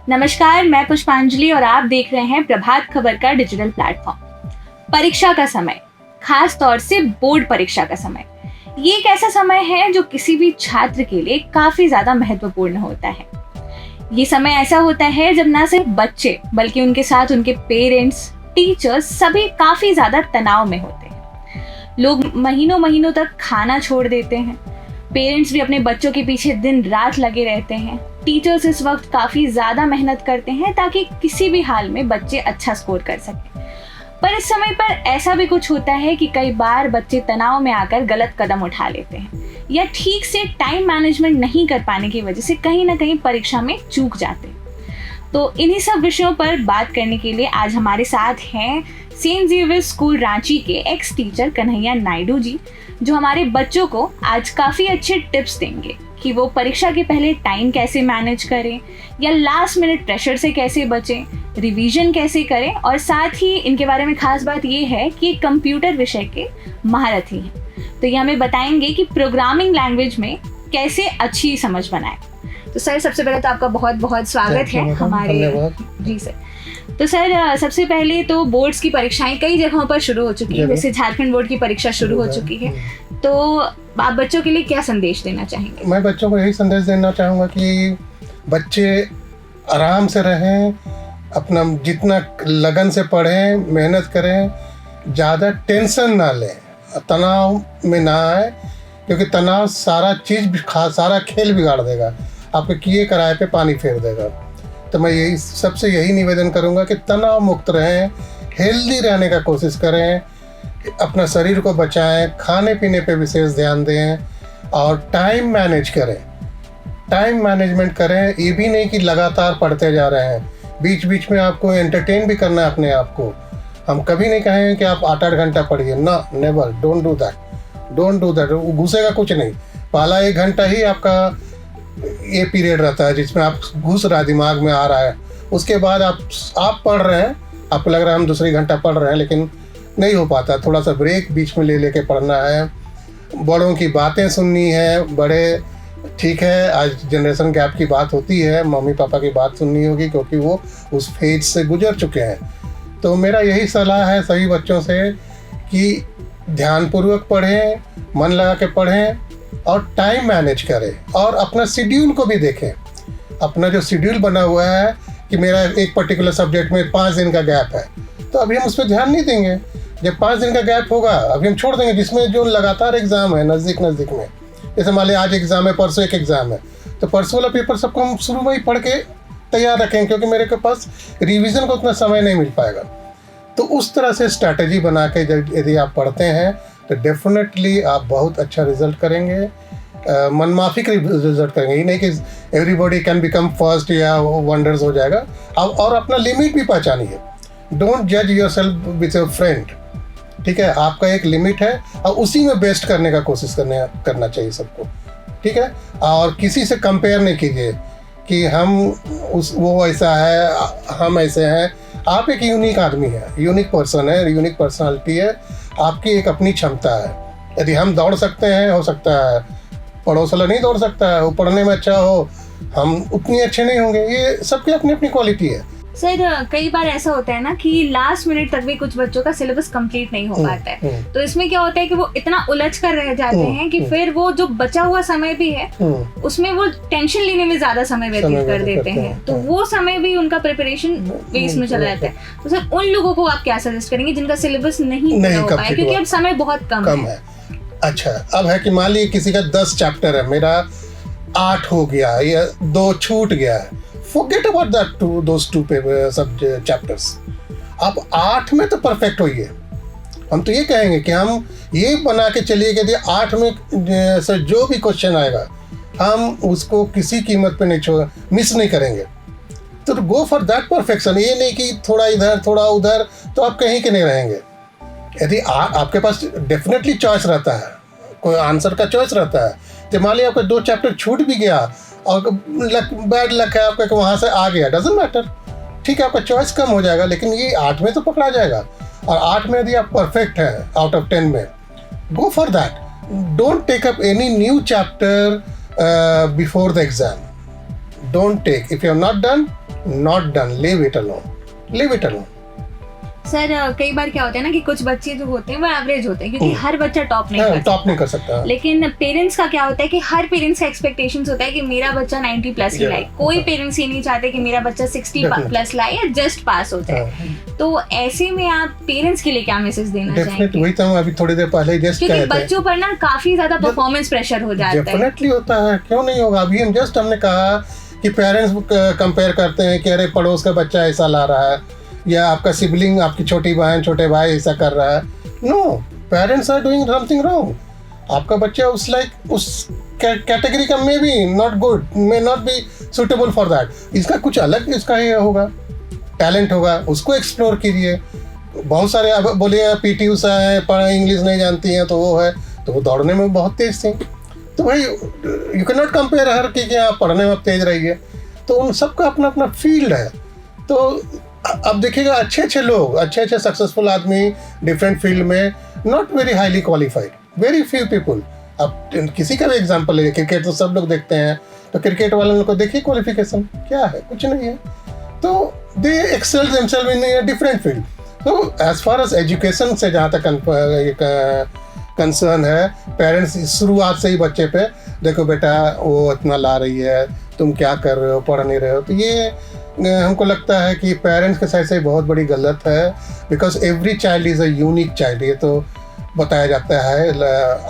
नमस्कार, मैं पुष्पांजलि और आप देख रहे हैं प्रभात खबर का डिजिटल प्लेटफॉर्म। परीक्षा का समय, खास तौर से बोर्ड परीक्षा का समय, ये एक ऐसा समय है जो किसी भी छात्र के लिए काफी ज्यादा महत्वपूर्ण होता है। ये समय ऐसा होता है जब ना सिर्फ बच्चे बल्कि उनके साथ उनके पेरेंट्स, टीचर्स सभी काफी ज्यादा तनाव में होते हैं। लोग महीनों महीनों तक खाना छोड़ देते हैं, पेरेंट्स भी अपने बच्चों के पीछे दिन रात लगे रहते हैं, टीचर्स इस वक्त काफ़ी ज़्यादा मेहनत करते हैं ताकि किसी भी हाल में बच्चे अच्छा स्कोर कर सकें। पर इस समय पर ऐसा भी कुछ होता है कि कई बार बच्चे तनाव में आकर गलत कदम उठा लेते हैं या ठीक से टाइम मैनेजमेंट नहीं कर पाने की वजह से कहीं ना कहीं परीक्षा में चूक जाते हैं। तो इन्हीं सब विषयों पर बात करने के लिए आज हमारे साथ हैं सेंट जेवियर स्कूल रांची के एक्स टीचर कन्हैया नायडू जी, जो हमारे बच्चों को आज काफ़ी अच्छे टिप्स देंगे कि वो परीक्षा के पहले टाइम कैसे मैनेज करें या लास्ट मिनट प्रेशर से कैसे बचें, रिवीजन कैसे करें, और साथ ही इनके बारे में खास बात ये है कि कंप्यूटर विषय के महारथी हैं। तो ये हमें बताएंगे कि प्रोग्रामिंग लैंग्वेज में कैसे अच्छी समझ बनाएं। तो सर, सबसे पहले तो आपका बहुत बहुत स्वागत है हमारे। जी सर। तो सर, सबसे पहले तो बोर्ड्स की परीक्षाएं कई जगहों पर शुरू हो चुकी है, जैसे झारखंड बोर्ड की परीक्षा शुरू हो चुकी है। तो आप बच्चों के लिए क्या संदेश देना चाहेंगे? मैं बच्चों को यही संदेश देना चाहूँगा कि बच्चे आराम से रहें, अपना जितना लगन से पढ़ें, मेहनत करें, ज़्यादा टेंशन ना लें, तनाव में ना आए, क्योंकि तनाव सारा सारा खेल बिगाड़ देगा, आपके किए कराए पे पानी फेर देगा। तो मैं यही निवेदन करूंगा कि तनाव मुक्त रहें, हेल्दी रहने का कोशिश करें, अपना शरीर को बचाएं, खाने पीने पे विशेष ध्यान दें और टाइम मैनेज करें। टाइम मैनेजमेंट करें, ये भी नहीं कि लगातार पढ़ते जा रहे हैं, बीच बीच में आपको एंटरटेन भी करना है अपने आप को। हम कभी नहीं कहेंगे कि आप 8-8 घंटा पढ़िए, ना, नेवर, डोंट डू दैट। घुसेगा कुछ नहीं। पहला 1 घंटा ही आपका ये पीरियड रहता है जिसमें आप घुस रहा है, दिमाग में आ रहा है। उसके बाद आप पढ़ रहे हैं, आपको लग रहा है हम दूसरी घंटा पढ़ रहे हैं, लेकिन नहीं हो पाता। थोड़ा सा ब्रेक बीच में लेके पढ़ना है, बड़ों की बातें सुननी है। बड़े, ठीक है, आज जनरेशन गैप की बात होती है, मम्मी पापा की बात सुननी होगी क्योंकि वो उस फेज से गुजर चुके हैं। तो मेरा यही सलाह है सभी बच्चों से कि ध्यानपूर्वक पढ़ें, मन लगा के पढ़ें और टाइम मैनेज करें और अपना शेड्यूल को भी देखें। अपना जो शेड्यूल बना हुआ है कि मेरा एक पर्टिकुलर सब्जेक्ट में 5 दिन का गैप है, तो अभी हम उस पर ध्यान नहीं देंगे। जब 5 दिन का गैप होगा अभी हम छोड़ देंगे, जिसमें जो लगातार एग्ज़ाम है नज़दीक में, जैसे मान लिया आज एग्ज़ाम है, परसों एक एग्ज़ाम है, तो परसों वाला पेपर सबको हम शुरू में ही पढ़ के तैयार रखें, क्योंकि मेरे के पास रिवीजन को उतना समय नहीं मिल पाएगा। तो उस तरह से स्ट्रैटेजी बना के यदि आप पढ़ते हैं तो डेफिनेटली आप बहुत अच्छा रिजल्ट करेंगे, मनमाफिक रिजल्ट करेंगे। ये नहीं कि एवरीबॉडी कैन बिकम फर्स्ट या वंडर्स हो जाएगा। और अपना लिमिट भी पहचानिए। डोंट जज योरसेल्फ विथ योर फ्रेंड, ठीक है? आपका एक लिमिट है और उसी में बेस्ट करने का कोशिश करना चाहिए सबको, ठीक है? और किसी से कंपेयर नहीं कीजिए कि वो ऐसा है, हम ऐसे हैं। आप एक यूनिक आदमी है, यूनिक पर्सन है, यूनिक पर्सनालिटी है, आपकी एक अपनी क्षमता है। यदि हम दौड़ सकते हैं, हो सकता है पड़ोस वाला नहीं दौड़ सकता है, वो पढ़ने में अच्छा हो, हम उतने अच्छे नहीं होंगे। ये सबकी अपनी अपनी क्वालिटी है। सर, कई बार ऐसा होता है ना कि लास्ट मिनट तक भी कुछ बच्चों का सिलेबस कंप्लीट नहीं हो पाता है। तो इसमें क्या होता है कि वो इतना उलझ कर रह जाते हैं कि फिर वो जो बचा हुआ समय भी है उसमें वो टेंशन लेने में ज्यादा समय व्यतीत कर देते हैं, तो वो समय भी उनका प्रिपरेशन वेस्ट में चला जाता है। तो सर, उन लोगों को आप क्या सजेस्ट करेंगे जिनका सिलेबस नहीं हो पाया, क्योंकि अब समय बहुत कम है? अच्छा, अब है कि मान लीजिए किसी का 10 चैप्टर है, मेरा 8 हो गया या 2 छूट गया है, forget about those two chapters। आप 8 में तो परफेक्ट होइए। हम तो ये कहेंगे कि हम ये बना के चलिए कि 8 में से जो भी क्वेश्चन आएगा हम उसको किसी कीमत पे नहीं मिस नहीं करेंगे। तो गो फॉर दैट परफेक्शन। ये नहीं कि थोड़ा इधर थोड़ा उधर, तो आप कहीं के नहीं रहेंगे। यदि आपके पास डेफिनेटली चॉइस रहता है, कोई आंसर का चॉइस रहता है, तो मान लिया आपका 2 चैप्टर छूट भी गया और बैड लक है आपका कि वहाँ से आ गया, डजंट मैटर, ठीक है, आपका चॉइस कम हो जाएगा, लेकिन ये 8 में तो पकड़ा जाएगा। और 8 में यदि आप परफेक्ट हैं आउट ऑफ 10 में, go for that. Don't take up any new chapter before the exam. Don't take. If you have not done, not done, leave it alone. Sir कई बार क्या होता है ना कि कुछ बच्चे जो होते हैं वो एवरेज होते हैं, क्योंकि हर बच्चा टॉप नहीं कर सकता। लेकिन पेरेंट्स का क्या होता है कि हर पेरेंट्स का एक्सपेक्टेशंस होता है कि मेरा बच्चा 90 प्लस ही लाए। कोई पेरेंट्स ये नहीं चाहते कि मेरा बच्चा 60 प्लस लाए या जस्ट पास हो जाए। तो ऐसे में आप पेरेंट्स के लिए क्या मैसेज देना चाहेंगे? वही तो अभी थोड़ी देर पहले जस्ट क्योंकि बच्चों पर ना काफी ज्यादा परफॉर्मेंस प्रेशर हो जाता है। डेफिनेटली होता है, क्यों नहीं होगा। अभी हमने कहा कि पेरेंट्स कंपेयर करते हैं कि अरे पड़ोस का बच्चा ऐसा ला रहा है, या आपका सिबलिंग, आपकी छोटी बहन छोटे भाई ऐसा कर रहा है। No, parents are doing something wrong. आपका बच्चा उस कैटेगरी का may be not good, may not be suitable for that. इसका कुछ अलग इसका ये होगा, टैलेंट होगा, उसको एक्सप्लोर कीजिए। बहुत सारे, अब बोलिए पीटी उषा है, इंग्लिश नहीं जानती हैं तो वो है, तो वो दौड़ने में बहुत तेज थी। तो भाई यू कैन नॉट कंपेयर हर कि आप पढ़ने में तेज रही है। तो उन सबका अपना अपना फील्ड है। तो अब देखिएगा, अच्छे लोग, अच्छे सक्सेसफुल आदमी डिफरेंट फील्ड में, not very highly qualified, very few people. अब किसी का भी एग्जांपल ले, क्रिकेट तो सब लोग देखते हैं, तो क्रिकेट वाले को देखिए क्वालिफिकेशन क्या है, कुछ नहीं है। तो they excel themselves in different field. तो एज फार एज एजुकेशन से जहाँ तक कंसर्न है, पेरेंट्स शुरुआत से ही बच्चे पे, देखो बेटा वो इतना ला रही है, तुम क्या कर रहे हो, पढ़ नहीं रहे हो, तो ये हमको लगता है कि पेरेंट्स के साइड से बहुत बड़ी गलत है। Because every child is a unique child, ये तो बताया जाता है।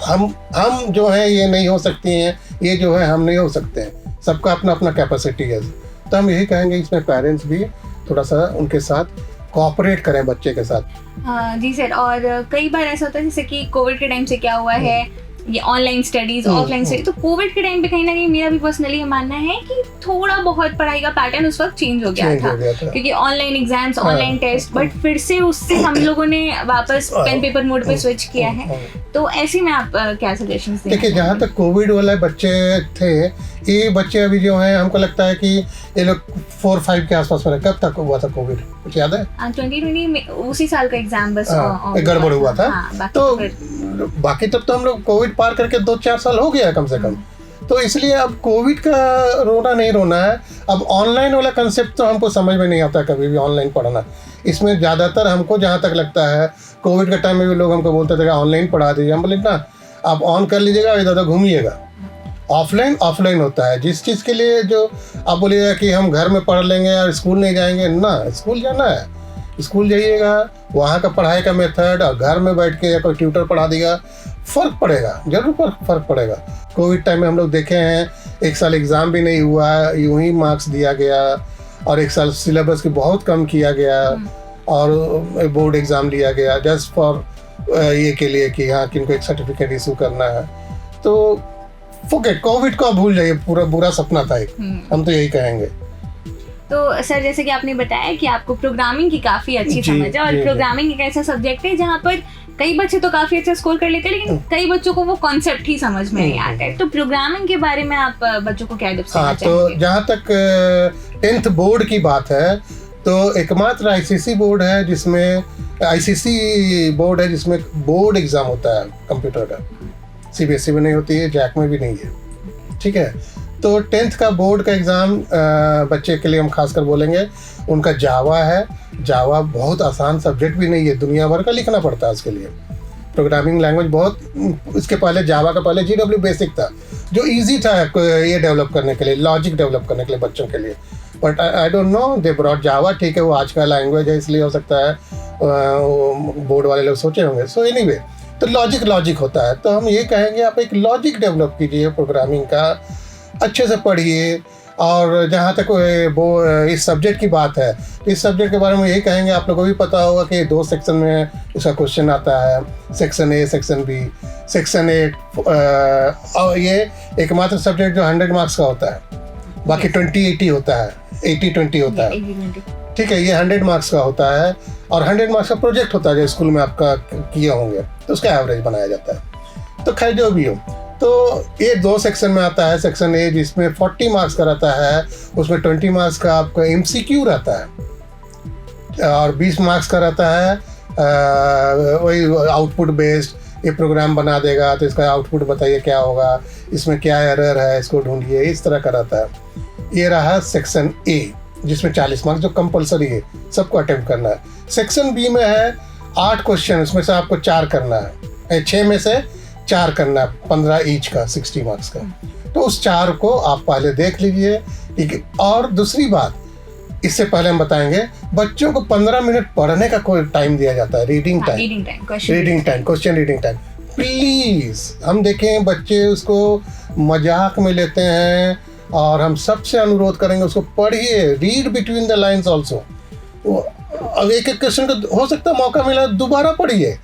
हम जो हैं ये नहीं हो सकती हैं, ये जो है हम नहीं हो सकते हैं, सबका अपना अपना कैपेसिटी है। तो हम यही कहेंगे इसमें पेरेंट्स भी थोड़ा सा उनके साथ कोऑपरेट करें बच्चे के साथ। जी सर, और कई बार ऐसा होता है जैसे कि कोविड के टाइम से क्या हुआ है, ये ऑनलाइन स्टडीज, ऑफलाइन स्टडीज, तो कोविड के टाइम पे कहीं ना कहीं मेरा भी पर्सनली मानना है कि थोड़ा बहुत पढ़ाई का पैटर्न उस वक्त चेंज हो गया था, क्योंकि online exams, online test, but फिर से उससे हम लोगों ने वापस पेन पेपर मोड पे स्विच किया है। तो ऐसे में आप क्या सजेशंस देंगे? देखिए, जहाँ तक कोविड वाले बच्चे थे, ये बच्चे अभी जो हैं, हमको लगता है कि ये लोग 4-5 के आसपास में, कब तक हुआ था कोविड, कुछ याद है? 2020 में, उसी साल का एग्जाम बस गड़बड़ हुआ था। तो बाकी तब तो हम लोग कोविड पार करके 2-4 साल हो गया है कम से कम। तो इसलिए अब कोविड का रोना नहीं रोना है। अब ऑनलाइन वाला कंसेप्ट तो हमको समझ में नहीं आता कभी भी, ऑनलाइन पढ़ना। इसमें ज़्यादातर हमको जहाँ तक लगता है, कोविड के टाइम में भी लोग हमको बोलते थे कि ऑनलाइन पढ़ा दीजिए। हम बोले ना, आप ऑन कर लीजिएगा, इधर उधर घूमिएगा। ऑफलाइन होता है। जिस चीज़ के लिए जो आप बोलिएगा कि हम घर में पढ़ लेंगे और स्कूल नहीं जाएंगे, ना, स्कूल जाना है, स्कूल जाइएगा, वहाँ का पढ़ाई का मेथड और घर में बैठ के या कोई ट्यूटर पढ़ा देगा, फ़र्क पड़ेगा, जरूर फ़र्क पड़ेगा। कोविड टाइम में हम लोग देखे हैं, 1 साल एग्ज़ाम भी नहीं हुआ, यूं ही मार्क्स दिया गया, और 1 साल सिलेबस की बहुत कम किया गया, और बोर्ड एग्ज़ाम लिया गया जस्ट फॉर ये के लिए कि हाँ, किनको एक सर्टिफिकेट इशू करना है। तो फॉरगेट, कोविड को भूल जाइए, पूरा बुरा सपना था एक, हम तो यही कहेंगे। तो सर, जैसे कि आपने बताया कि आपको प्रोग्रामिंग की काफ़ी अच्छी समझ है, और प्रोग्रामिंग एक ऐसा सब्जेक्ट है जहाँ पर कई बच्चे तो काफ़ी अच्छा स्कोर कर लेते हैं, लेकिन कई बच्चों को वो कॉन्सेप्ट ही समझ में नहीं आता है। तो प्रोग्रामिंग के बारे में आप बच्चों को क्या टिप्स देना चाहेंगे? तो जहाँ तक 10th बोर्ड की बात है, तो एकमात्र आईसीसी बोर्ड है जिसमें बोर्ड एग्ज़ाम होता है कंप्यूटर का। सीबीएसई में नहीं होती है, जैक में भी नहीं है, ठीक है। तो 10th का बोर्ड का एग्ज़ाम बच्चे के लिए हम खासकर बोलेंगे, उनका जावा है। जावा बहुत आसान सब्जेक्ट भी नहीं है, दुनिया भर का लिखना पड़ता है उसके लिए। प्रोग्रामिंग लैंग्वेज बहुत, इसके पहले जावा का पहले GW बेसिक था, जो इजी था ये डेवलप करने के लिए, लॉजिक डेवलप करने के लिए बच्चों के लिए। But I don't know, they brought Java, ठीक है, वो आज का लैंग्वेज है, इसलिए हो सकता है बोर्ड वाले लोग सोचे होंगे। सो एनीवे, तो लॉजिक होता है। तो हम ये कहेंगे, आप एक लॉजिक डेवलप कीजिए प्रोग्रामिंग का, अच्छे से पढ़िए। और जहाँ तक वो इस सब्जेक्ट की बात है, इस सब्जेक्ट के बारे में यही कहेंगे, आप लोगों को भी पता होगा कि 2 सेक्शन में इसका क्वेश्चन आता है, section A, section B. Section A और ये एकमात्र सब्जेक्ट जो 100 मार्क्स का होता है, बाकी 20-80 होता है, 80-20 होता है, ठीक है। ये 100 मार्क्स का होता है, और 100 मार्क्स का प्रोजेक्ट होता है जो स्कूल में आपका किए होंगे, तो उसका एवरेज बनाया जाता है। तो खैर जो भी हो, तो ये 2 सेक्शन में आता है। सेक्शन ए जिसमें 40 मार्क्स का रहता है, उसमें 20 मार्क्स का आपका MCQ रहता है, और 20 मार्क्स का रहता है वही आउटपुट बेस्ड, ये प्रोग्राम बना देगा तो इसका आउटपुट बताइए क्या होगा, इसमें क्या एरर है, इसको ढूंढिए, इस तरह का रहता है। ये रहा सेक्शन ए, जिसमें 40 मार्क्स जो कंपलसरी है, सबको अटेम्प्ट करना है। सेक्शन बी में है 8 क्वेश्चन, उसमें से आपको 4 करना है, 6 में से 4 करना है, 15 ईच का, 60 मार्क्स का। तो उस 4 को आप पहले देख लीजिए, ठीक है। और दूसरी बात, इससे पहले हम बताएंगे, बच्चों को 15 मिनट पढ़ने का कोई टाइम दिया जाता है, reading time, question reading time. Please, हम देखें बच्चे उसको मजाक में लेते हैं, और हम सबसे अनुरोध करेंगे उसको पढ़िए, read between the lines also. अब एक एक क्वेश्चन को हो सकता है मौका मिला दोबारा पढ़िए,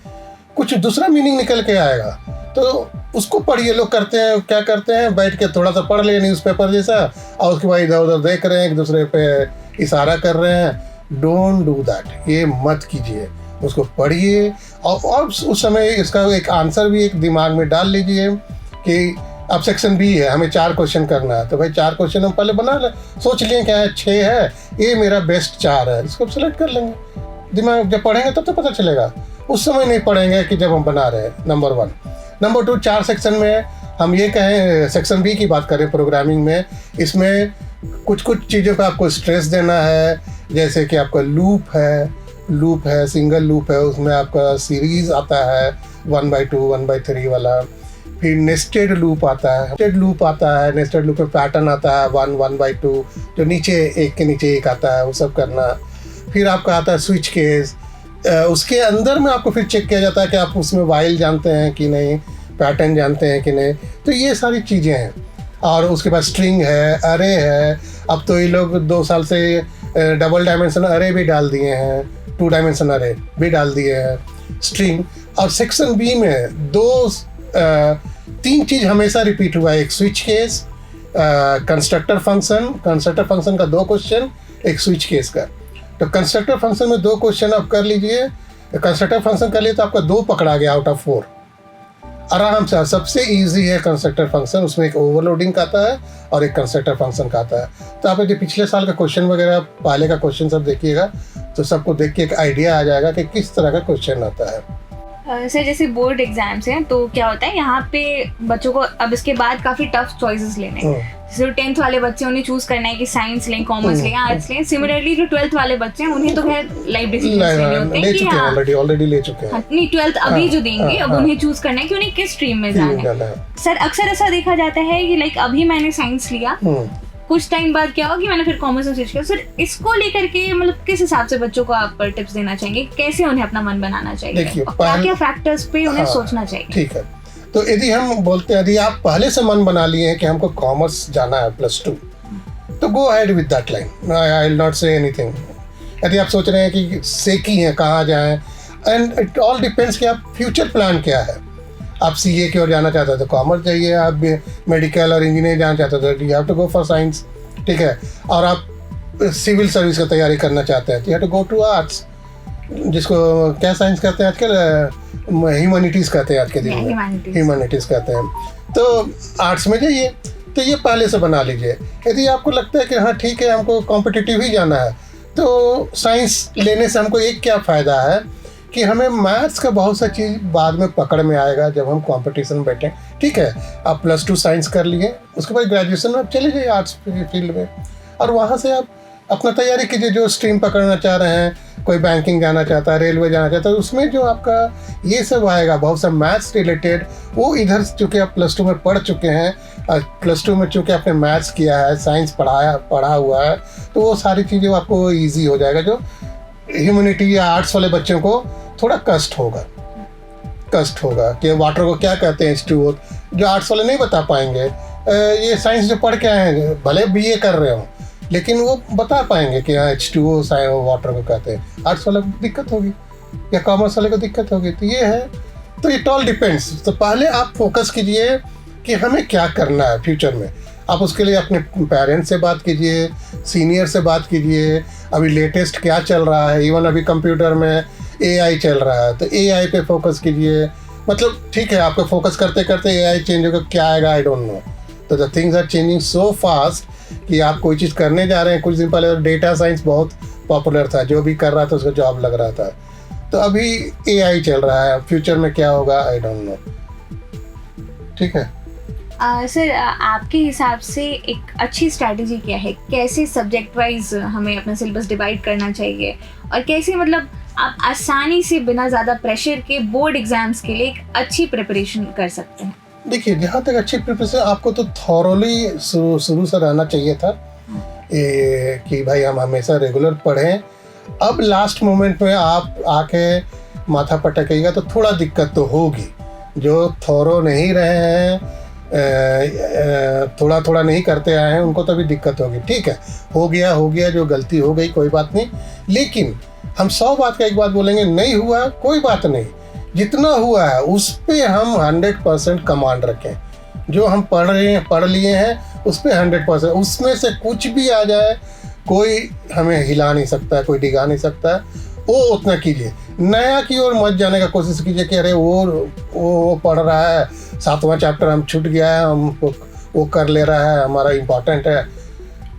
कुछ दूसरा मीनिंग निकल के आएगा, तो उसको पढ़िए। लोग करते हैं, क्या करते हैं, बैठ के थोड़ा सा पढ़ लिए न्यूज़पेपर जैसा, और उसके बाद इधर उधर देख रहे हैं, एक दूसरे पे इशारा कर रहे हैं। डोंट डू दैट, ये मत कीजिए, उसको पढ़िए। और उस समय इसका एक आंसर भी एक दिमाग में डाल लीजिए कि अब सेक्शन बी है, हमें 4 क्वेश्चन करना है, तो भाई 4 क्वेश्चन हम पहले बना लें, सोच लिए क्या है, 6 है, ये मेरा बेस्ट 4 है, इसको सेलेक्ट कर लेंगे। दिमाग जब पढ़ेंगे तब तो पता चलेगा, उस समय नहीं पढ़ेंगे कि जब हम बना रहे हैं। नंबर 1। नंबर 2, 4 सेक्शन में हम ये कहें, सेक्शन बी की बात करें प्रोग्रामिंग में, इसमें कुछ चीज़ों का आपको स्ट्रेस देना है, जैसे कि आपका लूप है, सिंगल लूप है, उसमें आपका सीरीज आता है 1/2, 1/3 वाला। फिर नेस्टेड लूप आता है, नेस्टेड लूप में पैटर्न आता है 1, 1/2, जो नीचे एक के नीचे एक आता है, वो सब करना। फिर आपका आता है स्विच केस, उसके अंदर में आपको फिर चेक किया जाता है कि आप उसमें वाइल जानते हैं कि नहीं, पैटर्न जानते हैं कि नहीं, तो ये सारी चीज़ें हैं। और उसके बाद स्ट्रिंग है, अरे है, अब तो ये लोग 2 साल से डबल डायमेंशन अरे भी डाल दिए हैं, 2 डायमेंशन अरे भी डाल दिए हैं, स्ट्रिंग। और सेक्शन बी में 3 चीज़ हमेशा रिपीट हुआ है, एक स्विच केस, कंस्ट्रक्टर फंक्शन का 2 क्वेश्चन, एक स्विच केस का। तो कंस्ट्रक्टर फंक्शन में 2 क्वेश्चन आप कर लीजिए, कंस्ट्रक्टर फंक्शन कर लिए तो आपका 2 पकड़ा गया आउट ऑफ 4, आराम से। सबसे इजी है कंस्ट्रक्टर फंक्शन, उसमें एक ओवरलोडिंग का आता है और एक कंस्ट्रक्टर फंक्शन का आता है। तो आप जो पिछले साल का क्वेश्चन वगैरह, पहले का क्वेश्चन सब देखिएगा, तो सबको देख के एक आइडिया आ जाएगा कि किस तरह का क्वेश्चन आता है। सर जैसे बोर्ड एग्जाम्स हैं तो क्या होता है, यहाँ पे बच्चों को अब इसके बाद काफी टफ चॉइसेस लेने हैं। जैसे 10th वाले बच्चे, उन्हें चूज करना है कि साइंस लें, कॉमर्स लें, आर्ट्स लें। सिमिलरली जो 12th वाले बच्चे हैं, उन्हें तो खैर लाइफ डिसीजंस लेने होते हैं कि ऑलरेडी ले चुके हैं। नहीं, 12th अभी जो देंगे, अब उन्हें चूज करना है कि उन्हें किस स्ट्रीम में जाना है। सर अक्सर ऐसा देखा जाता है कि लाइक अभी मैंने साइंस लिया, कुछ टाइम बाद क्या होगा कि मैंने फिर कॉमर्स में स्विच किया। सर इसको लेकर के मतलब किस हिसाब से बच्चों को आप टिप्स देना चाहेंगे, कैसे उन्हें अपना मन बनाना चाहिए, क्या फैक्टर्स पे उन्हें सोचना चाहिए? ठीक है, तो यदि हम बोलते हैं, यदि आप पहले से मन बना लिए हैं कि हमको कॉमर्स जाना है +2, तो go ahead with that line, I will not say anything. यदि आप सोच रहे हैं कि सेकी हैं, कहाँ जाएं, एंड इट ऑल डिपेंड्स कि आप फ्यूचर प्लान क्या है। आप CA की ओर जाना चाहते हो तो कॉमर्स जाइए, आप मेडिकल और इंजीनियर जाना चाहते हो तो you have to go for science, ठीक है। और आप सिविल सर्विस की तैयारी करना चाहते हैं तो you have to go to arts, जिसको क्या साइंस कहते हैं आजकल, ह्यूमैनिटीज़ कहते हैं आज के दिन में, ह्यूमैनिटीज़ कहते हैं। तो आर्ट्स में जाइए, तो ये पहले से बना लीजिए। यदि आपको लगता है कि हाँ ठीक है, हमको कॉम्पिटिटिव ही जाना है, तो साइंस लेने से हमको एक क्या फ़ायदा है कि हमें मैथ्स का बहुत सा चीज़ बाद में पकड़ में आएगा जब हम कंपटीशन में बैठें। ठीक है, आप +2 साइंस कर लिए, उसके बाद ग्रेजुएशन में आप चले जाइए आर्ट्स फील्ड में, और वहाँ से आप अपना तैयारी कीजिए। जो स्ट्रीम पकड़ना चाह रहे हैं, कोई बैंकिंग जाना चाहता है, रेलवे जाना चाहता है, उसमें जो आपका ये सब आएगा बहुत सा मैथ्स रिलेटेड, वो इधर चूँकि आप +2 में पढ़ चुके हैं, +2 में चूँकि आपने मैथ्स किया है, साइंस पढ़ा हुआ है, तो वो सारी चीज़ें आपको ईजी हो जाएगा। जो ह्यूमैनिटी या आर्ट्स वाले बच्चों को थोड़ा कष्ट होगा कि वाटर को क्या कहते हैं, H2O, जो आर्ट्स वाले नहीं बता पाएंगे। ये साइंस जो पढ़ के आए हैं, भले BA कर रहे हो, लेकिन वो बता पाएंगे कि हाँ H2O वाटर को कहते हैं। आर्ट्स वाले को दिक्कत होगी या कॉमर्स वाले को दिक्कत होगी, तो ये है। तो इट ऑल डिपेंड्स। तो पहले आप फोकस कीजिए कि हमें क्या करना है फ्यूचर में। आप उसके लिए अपने पेरेंट्स से बात कीजिए, सीनियर से बात कीजिए, अभी लेटेस्ट क्या चल रहा है। इवन अभी कंप्यूटर में AI चल रहा है, तो AI पे फोकस कीजिए। मतलब ठीक है, आपको फोकस करते करते AI चेंज होगा, क्या आएगा आई डोंट नो। तो the things are changing so fast कि आप कोई चीज़ करने जा रहे हैं। कुछ दिन पहले डेटा साइंस बहुत पॉपुलर था, जो भी कर रहा था उसको जॉब लग रहा था। तो अभी AI चल रहा है, फ्यूचर में क्या होगा आई डोंट नो। ठीक है, सर, आपके हिसाब से एक अच्छी स्ट्रैटेजी क्या है? कैसे सब्जेक्ट वाइज हमें अपना सिलेबस डिवाइड करना चाहिए और कैसे मतलब आप आसानी से बिना ज़्यादा प्रेशर के बोर्ड एग्जाम्स के लिए एक अच्छी प्रिपरेशन कर सकते हैं? देखिए, जहाँ तक अच्छी प्रिपरेशन, आपको तो थॉरोली शुरू से रहना चाहिए था कि भाई हम हमेशा रेगुलर पढ़ें। अब लास्ट मोमेंट में आप आके माथा पटकेगा तो थोड़ा दिक्कत तो होगी। जो थॉरो नहीं रहे हैं, थोड़ा थोड़ा नहीं करते आए हैं, उनको तो भी दिक्कत होगी। ठीक है, हो गया, जो गलती हो गई कोई बात नहीं। लेकिन हम 100 बात का एक बात बोलेंगे, नहीं हुआ कोई बात नहीं, जितना हुआ है उस पर हम 100% कमांड रखें। जो हम पढ़ लिए हैं उस पर 100%, उसमें से कुछ भी आ जाए कोई हमें हिला नहीं सकता, कोई डिगा नहीं सकता, वो उतना कीजिए। नया की ओर मत जाने का कोशिश कीजिए कि अरे वो पढ़ रहा है, 7वां चैप्टर हम छूट गया है, हम वो कर ले रहा है, हमारा इम्पोर्टेंट है।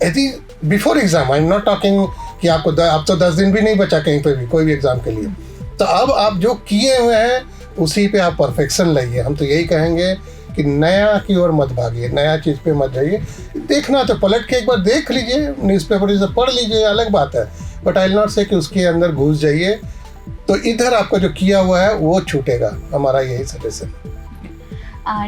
यदि before exam, I am not talking कि आपको अब तो 10 दिन भी नहीं बचा कहीं पे भी, कोई भी एग्जाम के लिए। तो अब आप जो किए हुए हैं उसी पे आप परफेक्शन लाइए। हम तो यही कहेंगे कि नया की ओर मत भागिए, नया चीज़ पे मत जाइए। देखना तो पलट के एक बार देख लीजिए, न्यूज़पेपर से पढ़ लीजिए, अलग बात है, बट आई विल नॉट से कि उसके अंदर घुस जाइए, तो इधर आपका जो किया हुआ है वो छूटेगा। हमारा यही सजेशन है।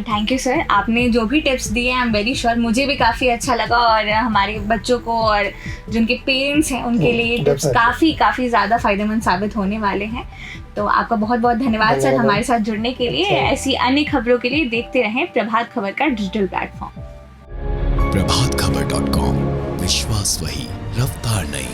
थैंक यू सर, आपने जो भी टिप्स दिए आई एम वेरी श्योर मुझे भी काफ़ी अच्छा लगा और हमारे बच्चों को और जिनके पेरेंट्स हैं उनके लिए ये टिप्स काफ़ी ज़्यादा फायदेमंद साबित होने वाले हैं। तो आपका बहुत बहुत धन्यवाद सर हमारे साथ जुड़ने के लिए। ऐसी अन्य खबरों के लिए देखते रहें प्रभात खबर का डिजिटल प्लेटफॉर्म। प्रभातखबर.com, विश्वास वही, रफ्तार नहीं।